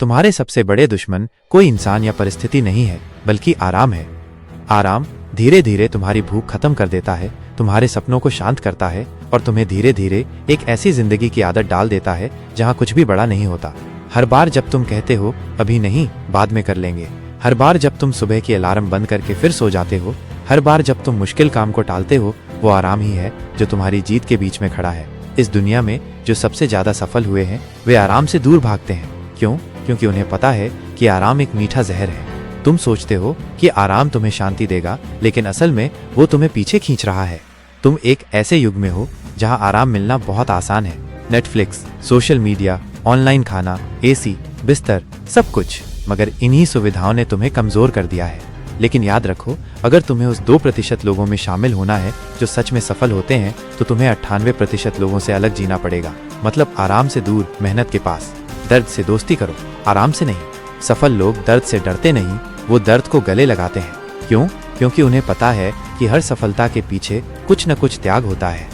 तुम्हारे सबसे बड़े दुश्मन कोई इंसान या परिस्थिति नहीं है, बल्कि आराम है। आराम धीरे धीरे तुम्हारी भूख खत्म कर देता है, तुम्हारे सपनों को शांत करता है और तुम्हें धीरे धीरे एक ऐसी जिंदगी की आदत डाल देता है जहां कुछ भी बड़ा नहीं होता। हर बार जब तुम कहते हो अभी नहीं, बाद में कर लेंगे, हर बार जब तुम सुबह की अलार्म बंद करके फिर सो जाते हो, हर बार जब तुम मुश्किल काम को टालते हो, वो आराम ही है जो तुम्हारी जीत के बीच में खड़ा है। इस दुनिया में जो सबसे ज्यादा सफल हुए हैं वे आराम से दूर भागते हैं। क्यों? क्योंकि उन्हें पता है कि आराम एक मीठा जहर है। तुम सोचते हो कि आराम तुम्हें शांति देगा, लेकिन असल में वो तुम्हें पीछे खींच रहा है। तुम एक ऐसे युग में हो जहां आराम मिलना बहुत आसान है। नेटफ्लिक्स, सोशल मीडिया, ऑनलाइन खाना, एसी, बिस्तर, सब कुछ। मगर इन्हीं सुविधाओं ने तुम्हें कमजोर कर दिया है। लेकिन याद रखो, अगर तुम्हें उस 2% लोगों में शामिल होना है जो सच में सफल होते हैं, तो तुम्हें 98% लोगों से अलग जीना पड़ेगा। मतलब आराम से दूर, मेहनत के पास। दर्द से दोस्ती करो, आराम से नहीं। सफल लोग दर्द से डरते नहीं, वो दर्द को गले लगाते हैं। क्यों? क्योंकि उन्हें पता है कि हर सफलता के पीछे कुछ न कुछ त्याग होता है।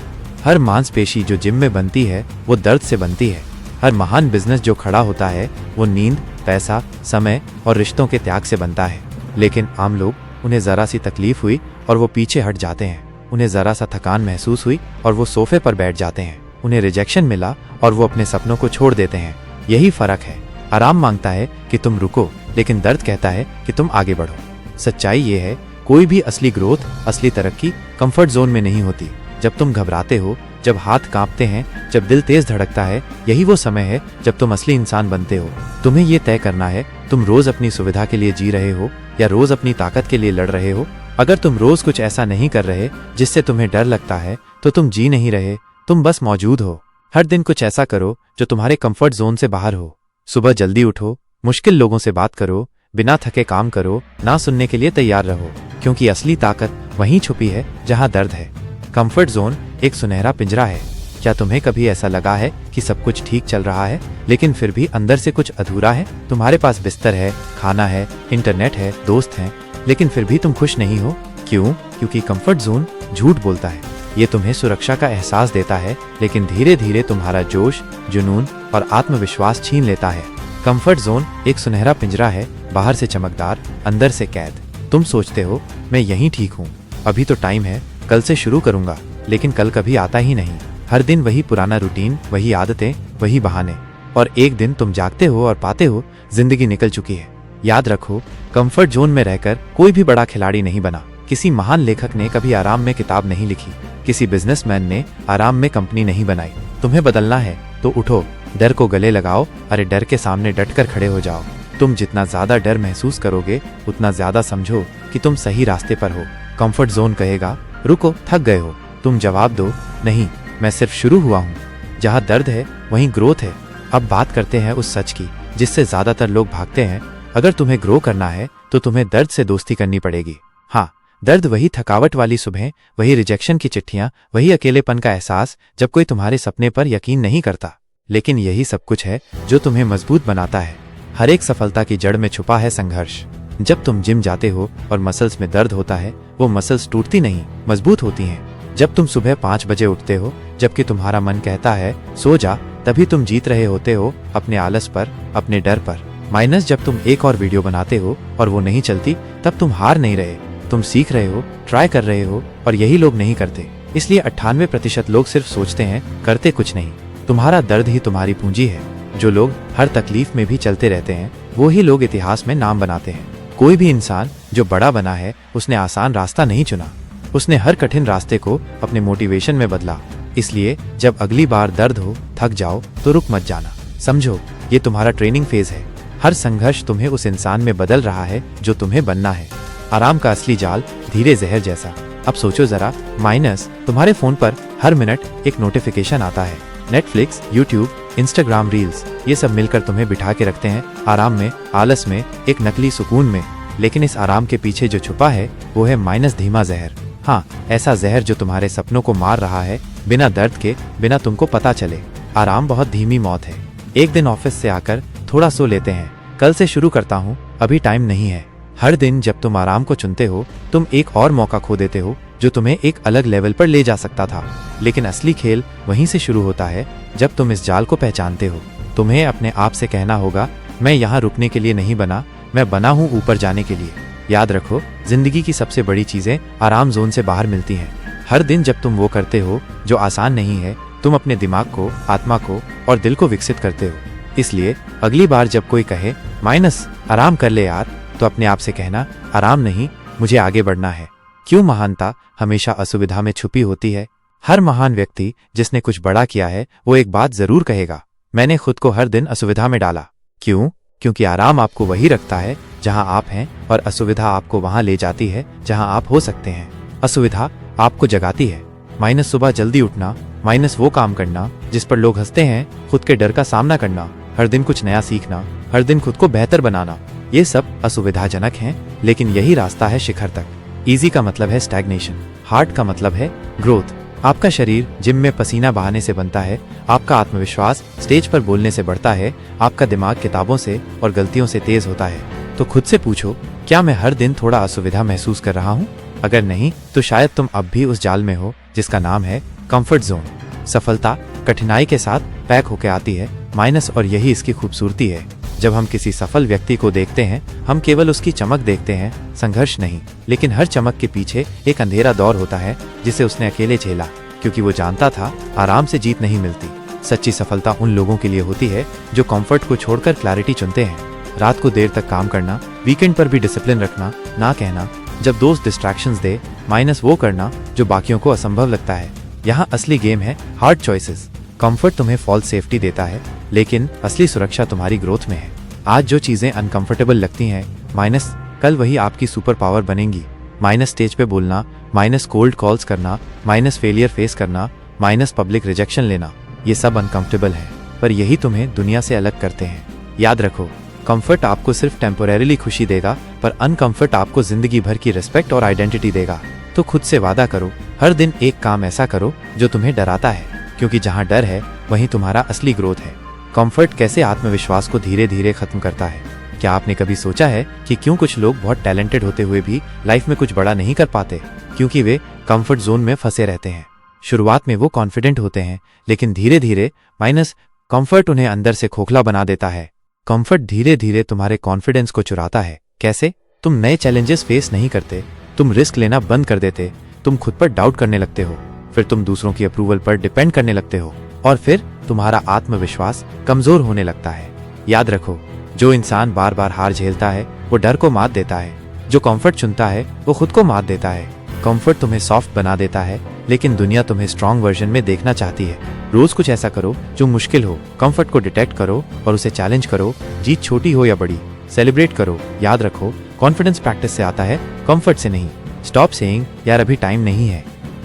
हर मांसपेशी जो जिम में बनती है वो दर्द से बनती है। हर महान बिजनेस जो खड़ा होता है वो नींद, पैसा, समय और रिश्तों के त्याग से बनता है। लेकिन आम लोग, उन्हें जरा सी तकलीफ हुई और वो पीछे हट जाते हैं। उन्हें जरा सा थकान महसूस हुई और वो सोफे पर बैठ जाते हैं। उन्हें रिजेक्शन मिला और वो अपने सपनों को छोड़ देते हैं। यही फर्क है। आराम मांगता है कि तुम रुको, लेकिन दर्द कहता है कि तुम आगे बढ़ो। सच्चाई ये है, कोई भी असली ग्रोथ, असली तरक्की कंफर्ट जोन में नहीं होती। जब तुम घबराते हो, जब हाथ कांपते हैं, जब दिल तेज धड़कता है, यही वो समय है जब तुम असली इंसान बनते हो। तुम्हें ये तय करना है, तुम रोज अपनी सुविधा के लिए जी रहे हो या रोज अपनी ताकत के लिए लड़ रहे हो। अगर तुम रोज कुछ ऐसा नहीं कर रहे जिससे तुम्हें डर लगता है, तो तुम जी नहीं रहे, तुम बस मौजूद हो। हर दिन कुछ ऐसा करो जो तुम्हारे कंफर्ट जोन से बाहर हो। सुबह जल्दी उठो, मुश्किल लोगों से बात करो, बिना थके काम करो, ना सुनने के लिए तैयार रहो। क्योंकि असली ताकत वहीं छुपी है जहां दर्द है। कंफर्ट जोन एक सुनहरा पिंजरा है। क्या तुम्हें कभी ऐसा लगा है कि सब कुछ ठीक चल रहा है, लेकिन फिर भी अंदर से कुछ अधूरा है? तुम्हारे पास बिस्तर है, खाना है, इंटरनेट है, दोस्त हैं, लेकिन फिर भी तुम खुश नहीं हो। क्यों? क्योंकि कंफर्ट जोन झूठ बोलता है। ये तुम्हें सुरक्षा का एहसास देता है, लेकिन धीरे धीरे तुम्हारा जोश, जुनून और आत्मविश्वास छीन लेता है। कंफर्ट जोन एक सुनहरा पिंजरा है, बाहर से चमकदार, अंदर से कैद। तुम सोचते हो मैं यहीं ठीक हूँ, अभी तो टाइम है, कल से शुरू करूंगा, लेकिन कल कभी आता ही नहीं। हर दिन वही पुराना रूटीन, वही आदतें, वही बहाने। और एक दिन तुम जागते हो और पाते हो जिंदगी निकल चुकी है। याद रखो, कंफर्ट जोन में रहकर कोई भी बड़ा खिलाड़ी नहीं बना। किसी महान लेखक ने कभी आराम में किताब नहीं लिखी। किसी बिजनेसमैन ने आराम में कंपनी नहीं बनाई। तुम्हें बदलना है तो उठो, डर को गले लगाओ, अरे डर के सामने डटकर खड़े हो जाओ। तुम जितना ज्यादा डर महसूस करोगे, उतना ज्यादा समझो कि तुम सही रास्ते पर हो। कंफर्ट जोन कहेगा रुको, थक गए हो। तुम जवाब दो नहीं, मैं सिर्फ शुरू हुआ हूँ। जहाँ दर्द है वहीं ग्रोथ है। अब बात करते हैं उस सच की जिससे ज्यादातर लोग भागते हैं। अगर तुम्हें ग्रो करना है तो तुम्हें दर्द से दोस्ती करनी पड़ेगी। हाँ, दर्द वही थकावट वाली सुबह, वही रिजेक्शन की चिट्ठियां, वही अकेलेपन का एहसास जब कोई तुम्हारे सपने पर यकीन नहीं करता। लेकिन यही सब कुछ है जो तुम्हें मजबूत बनाता है। हर एक सफलता की जड़ में छुपा है संघर्ष। जब तुम जिम जाते हो और मसल्स में दर्द होता है, वो मसल्स टूटती नहीं, मजबूत होती हैं। जब तुम सुबह 5 बजे उठते हो, जबकि तुम्हारा मन कहता है सो जा, तभी तुम जीत रहे होते हो अपने आलस पर, अपने डर पर। माइनस जब तुम एक और वीडियो बनाते हो और वो नहीं चलती, तब तुम हार नहीं रहे, तुम सीख रहे हो, ट्राई कर रहे हो। और यही लोग नहीं करते। इसलिए 98% लोग सिर्फ सोचते हैं, करते कुछ नहीं। तुम्हारा दर्द ही तुम्हारी पूंजी है। जो लोग हर तकलीफ में भी चलते रहते हैं, वो ही लोग इतिहास में नाम बनाते हैं। कोई भी इंसान जो बड़ा बना है, उसने आसान रास्ता नहीं चुना। उसने हर कठिन रास्ते को अपने मोटिवेशन में बदला। इसलिए जब अगली बार दर्द हो, थक जाओ, तो रुक मत जाना। समझो, ये तुम्हारा ट्रेनिंग फेज है। हर संघर्ष तुम्हें उस इंसान में बदल रहा है जो तुम्हें बनना है। आराम का असली जाल धीरे जहर जैसा। अब सोचो जरा, माइनस तुम्हारे फोन पर हर मिनट एक नोटिफिकेशन आता है। नेटफ्लिक्स, यूट्यूब, इंस्टाग्राम रील्स, ये सब मिलकर तुम्हें बिठा के रखते हैं आराम में, आलस में, एक नकली सुकून में। लेकिन इस आराम के पीछे जो छुपा है वो है माइनस धीमा जहर। हाँ, ऐसा जहर जो तुम्हारे सपनों को मार रहा है, बिना दर्द के, बिना तुमको पता चले। आराम बहुत धीमी मौत है। एक दिन ऑफिस से आकर थोड़ा सो लेते हैं, कल से शुरू करता हूँ, अभी टाइम नहीं है। हर दिन जब तुम आराम को चुनते हो, तुम एक और मौका खो देते हो जो तुम्हें एक अलग लेवल पर ले जा सकता था। लेकिन असली खेल वहीं से शुरू होता है जब तुम इस जाल को पहचानते हो। तुम्हें अपने आप से कहना होगा मैं यहाँ रुकने के लिए नहीं बना, मैं बना हूँ ऊपर जाने के लिए। याद रखो, जिंदगी की सबसे बड़ी चीजें आराम जोन से बाहर मिलती हैं। हर दिन जब तुम वो करते हो जो आसान नहीं है, तुम अपने दिमाग को, आत्मा को और दिल को विकसित करते हो। इसलिए अगली बार जब कोई कहे माइनस आराम कर ले यार, तो अपने आप से कहना आराम नहीं, मुझे आगे बढ़ना है। क्यों महानता हमेशा असुविधा में छुपी होती है? हर महान व्यक्ति जिसने कुछ बड़ा किया है वो एक बात जरूर कहेगा, मैंने खुद को हर दिन असुविधा में डाला। क्यों? क्योंकि आराम आपको वही रखता है जहां आप हैं, और असुविधा आपको वहां ले जाती है जहां आप हो सकते हैं। असुविधा आपको जगाती है। माइनस सुबह जल्दी उठना, माइनस वो काम करना जिस पर लोग हंसते हैं, खुद के डर का सामना करना, हर दिन कुछ नया सीखना, हर दिन खुद को बेहतर बनाना, ये सब असुविधाजनक हैं, लेकिन यही रास्ता है शिखर तक। इजी का मतलब है स्टैग्नेशन, हार्ड का मतलब है ग्रोथ। आपका शरीर जिम में पसीना बहाने से बनता है, आपका आत्मविश्वास स्टेज पर बोलने से बढ़ता है, आपका दिमाग किताबों से और गलतियों से तेज होता है। तो खुद से पूछो, क्या मैं हर दिन थोड़ा असुविधा महसूस कर रहा हूँ? अगर नहीं, तो शायद तुम अब भी उस जाल में हो जिसका नाम है कंफर्ट जोन। सफलता कठिनाई के साथ पैक होकर आती है माइनस, और यही इसकी खूबसूरती है। जब हम किसी सफल व्यक्ति को देखते हैं, हम केवल उसकी चमक देखते हैं, संघर्ष नहीं। लेकिन हर चमक के पीछे एक अंधेरा दौर होता है जिसे उसने अकेले झेला, क्योंकि वो जानता था आराम से जीत नहीं मिलती। सच्ची सफलता उन लोगों के लिए होती है जो कंफर्ट को छोड़कर क्लैरिटी चुनते हैं। रात को देर तक काम करना, वीकेंड पर भी डिसिप्लिन रखना, ना कहना जब दोस्त डिस्ट्रैक्शंस दे, माइनस वो करना जो बाकियों को असंभव लगता है। यहाँ असली गेम है हार्ड चॉइसेस। कंफर्ट तुम्हें फॉल्स सेफ्टी देता है, लेकिन असली सुरक्षा तुम्हारी ग्रोथ में है। आज जो चीजें अनकंफर्टेबल लगती हैं माइनस, कल वही आपकी सुपर पावर बनेंगी। माइनस स्टेज पे बोलना, माइनस कोल्ड कॉल्स करना, माइनस फेलियर फेस करना, माइनस पब्लिक रिजेक्शन लेना, ये सब अनकंफर्टेबल है, पर यही तुम्हें दुनिया से अलग करते हैं। याद रखो, कंफर्ट आपको सिर्फ टेम्पोरेरीली खुशी देगा, पर अनकंफर्ट आपको जिंदगी भर की रिस्पेक्ट और आइडेंटिटी देगा। तो खुद से वादा करो, हर दिन एक काम ऐसा करो जो तुम्हें डराता है, क्योंकि जहां डर है वहीं तुम्हारा असली ग्रोथ है। कंफर्ट कैसे आत्मविश्वास को धीरे धीरे खत्म करता है? क्या आपने कभी सोचा है कि क्यों कुछ लोग बहुत टैलेंटेड होते हुए भी लाइफ में कुछ बड़ा नहीं कर पाते? क्योंकि वे कंफर्ट जोन में फंसे रहते हैं। शुरुआत में वो कॉन्फिडेंट होते हैं, लेकिन धीरे धीरे माइनस कंफर्ट उन्हें अंदर से खोखला बना देता है। कंफर्ट धीरे धीरे तुम्हारे कॉन्फिडेंस को चुराता है। कैसे? तुम नए चैलेंजेस फेस नहीं करते, तुम रिस्क लेना बंद कर देते, तुम खुद पर डाउट करने लगते हो, फिर तुम दूसरों की अप्रूवल पर डिपेंड करने लगते हो, और फिर तुम्हारा आत्मविश्वास कमजोर होने लगता है। याद रखो, जो इंसान बार बार हार झेलता है वो डर को मात देता है, जो कंफर्ट चुनता है वो खुद को मात देता है। कंफर्ट तुम्हें सॉफ्ट बना देता है, लेकिन दुनिया तुम्हें स्ट्रॉन्ग वर्जन में देखना चाहती है। रोज कुछ ऐसा करो जो मुश्किल हो, कंफर्ट को डिटेक्ट करो और उसे चैलेंज करो। जीत छोटी हो या बड़ी, सेलिब्रेट करो। याद रखो, कॉन्फिडेंस प्रैक्टिस से आता है, कंफर्ट से नहीं। स्टॉप सेइंग यार अभी टाइम नहीं है,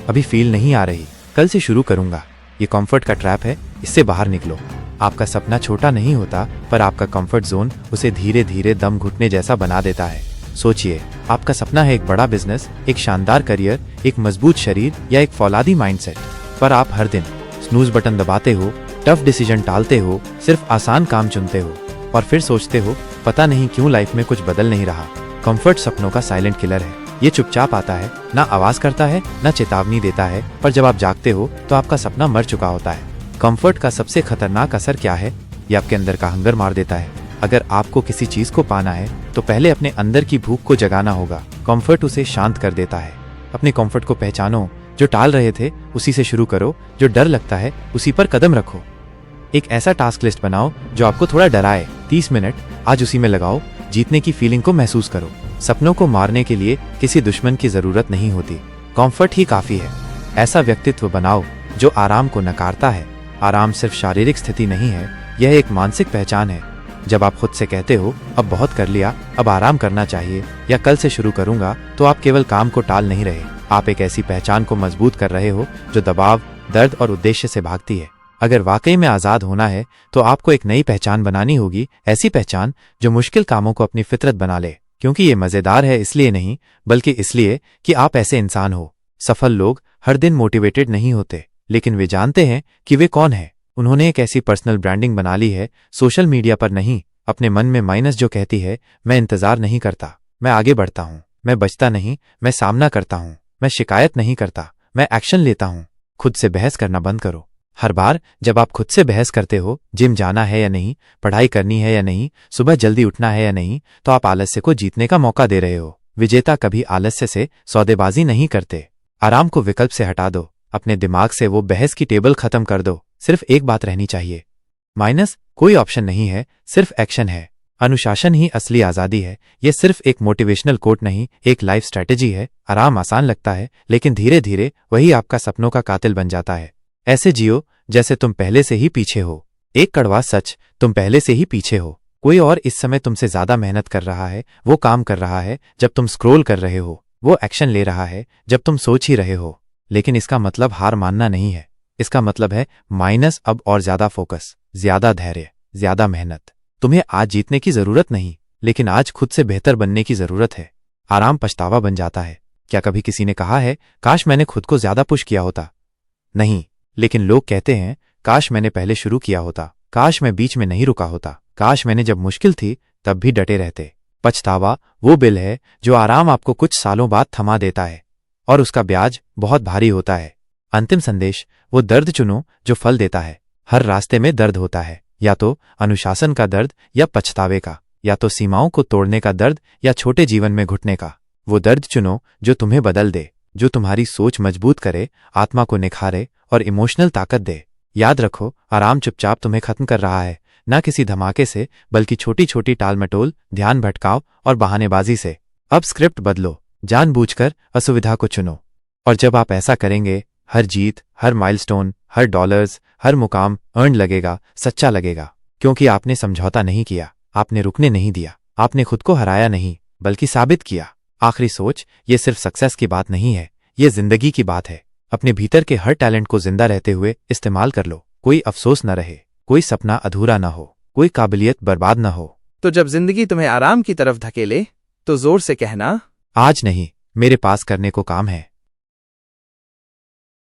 अभी फील नहीं आ रही, कल से शुरू करूंगा। ये कंफर्ट का ट्रैप है, इससे बाहर निकलो। आपका सपना छोटा नहीं होता, पर आपका कंफर्ट जोन उसे धीरे धीरे दम घुटने जैसा बना देता है। सोचिए, आपका सपना है एक बड़ा बिजनेस, एक शानदार करियर, एक मजबूत शरीर या एक फौलादी माइंडसेट, पर आप हर दिन स्नूज बटन दबाते हो, टफ डिसीजन टालते हो, सिर्फ आसान काम चुनते हो, और फिर सोचते हो पता नहीं क्यों लाइफ में कुछ बदल नहीं रहा। कंफर्ट सपनों का साइलेंट किलर है। ये चुपचाप आता है, ना आवाज करता है, ना चेतावनी देता है, पर जब आप जागते हो तो आपका सपना मर चुका होता है। कंफर्ट का सबसे खतरनाक असर क्या है? ये आपके अंदर का हंगर मार देता है। अगर आपको किसी चीज को पाना है तो पहले अपने अंदर की भूख को जगाना होगा। कंफर्ट उसे शांत कर देता है। अपने कंफर्ट को पहचानो, जो टाल रहे थे उसी से शुरू करो, जो डर लगता है उसी पर कदम रखो। एक ऐसा टास्क लिस्ट बनाओ जो आपको थोड़ा डराए, 30 मिनट आज उसी में लगाओ। जीतने की फीलिंग को महसूस करो। सपनों को मारने के लिए किसी दुश्मन की जरूरत नहीं होती, कंफर्ट ही काफी है। ऐसा व्यक्तित्व बनाओ जो आराम को नकारता है। आराम सिर्फ शारीरिक स्थिति नहीं है, यह एक मानसिक पहचान है। जब आप खुद से कहते हो अब बहुत कर लिया, अब आराम करना चाहिए, या कल से शुरू करूंगा, तो आप केवल काम को टाल नहीं रहे, आप एक ऐसी पहचान को मजबूत कर रहे हो जो दबाव, दर्द और उद्देश्य से भागती है। अगर वाकई में आजाद होना है तो आपको एक नई पहचान बनानी होगी, ऐसी पहचान जो मुश्किल कामों को अपनी फितरत बना ले। क्योंकि ये मजेदार है इसलिए नहीं, बल्कि इसलिए कि आप ऐसे इंसान हो। सफल लोग हर दिन मोटिवेटेड नहीं होते, लेकिन वे जानते हैं कि वे कौन है। उन्होंने एक ऐसी पर्सनल ब्रांडिंग बना ली है, सोशल मीडिया पर नहीं, अपने मन में माइनस जो कहती है, मैं इंतजार नहीं करता, मैं आगे बढ़ता हूँ, मैं बचता नहीं, मैं सामना करता हूँ, मैं शिकायत नहीं करता, मैं एक्शन लेता हूँ। खुद से बहस करना बंद करो। हर बार जब आप खुद से बहस करते हो, जिम जाना है या नहीं, पढ़ाई करनी है या नहीं, सुबह जल्दी उठना है या नहीं, तो आप आलस्य को जीतने का मौका दे रहे हो। विजेता कभी आलस्य से सौदेबाजी नहीं करते। आराम को विकल्प से हटा दो, अपने दिमाग से वो बहस की टेबल खत्म कर दो। सिर्फ एक बात रहनी चाहिए, माइनस कोई ऑप्शन नहीं है, सिर्फ एक्शन है। अनुशासन ही असली आजादी है। ये सिर्फ एक मोटिवेशनल कोट नहीं, एक लाइफ स्ट्रैटेजी है। आराम आसान लगता है, लेकिन धीरे धीरे वही आपका सपनों का कातिल बन जाता है। ऐसे जियो जैसे तुम पहले से ही पीछे हो। एक कड़वा सच, तुम पहले से ही पीछे हो। कोई और इस समय तुमसे ज्यादा मेहनत कर रहा है। वो काम कर रहा है जब तुम स्क्रॉल कर रहे हो, वो एक्शन ले रहा है जब तुम सोच ही रहे हो। लेकिन इसका मतलब हार मानना नहीं है। इसका मतलब है माइनस अब और ज्यादा फोकस, ज्यादा धैर्य, ज्यादा मेहनत। तुम्हें आज जीतने की जरूरत नहीं, लेकिन आज खुद से बेहतर बनने की जरूरत है। आराम पछतावा बन जाता है। क्या कभी किसी ने कहा है काश मैंने खुद को ज्यादा पुश किया होता? नहीं, लेकिन लोग कहते हैं काश मैंने पहले शुरू किया होता, काश मैं बीच में नहीं रुका होता, काश मैंने जब मुश्किल थी तब भी डटे रहते। पछतावा वो बिल है जो आराम आपको कुछ सालों बाद थमा देता है, और उसका ब्याज बहुत भारी होता है। अंतिम संदेश, वो दर्द चुनो जो फल देता है। हर रास्ते में दर्द होता है, या तो अनुशासन का दर्द या पछतावे का, या तो सीमाओं को तोड़ने का दर्द या छोटे जीवन में घुटने का। वो दर्द चुनो जो तुम्हें बदल दे, जो तुम्हारी सोच मजबूत करे, आत्मा को निखारे और इमोशनल ताकत दे। याद रखो, आराम चुपचाप तुम्हें खत्म कर रहा है, ना किसी धमाके से, बल्कि छोटी छोटी टालमटोल, ध्यान भटकाव और बहानेबाजी से। अब स्क्रिप्ट बदलो, जानबूझकर असुविधा को चुनो। और जब आप ऐसा करेंगे, हर जीत, हर माइलस्टोन, हर डॉलर्स, हर मुकाम अर्न लगेगा, सच्चा लगेगा। क्योंकि आपने समझौता नहीं किया, आपने रुकने नहीं दिया, आपने खुद को हराया नहीं, बल्कि साबित किया। आखिरी सोच, ये सिर्फ सक्सेस की बात नहीं है, ये जिंदगी की बात है। अपने भीतर के हर टैलेंट को जिंदा रहते हुए इस्तेमाल कर लो। कोई अफसोस न रहे, कोई सपना अधूरा न हो, कोई काबिलियत बर्बाद न हो। तो जब जिंदगी तुम्हें आराम की तरफ धकेले, तो जोर से कहना, आज नहीं, मेरे पास करने को काम है।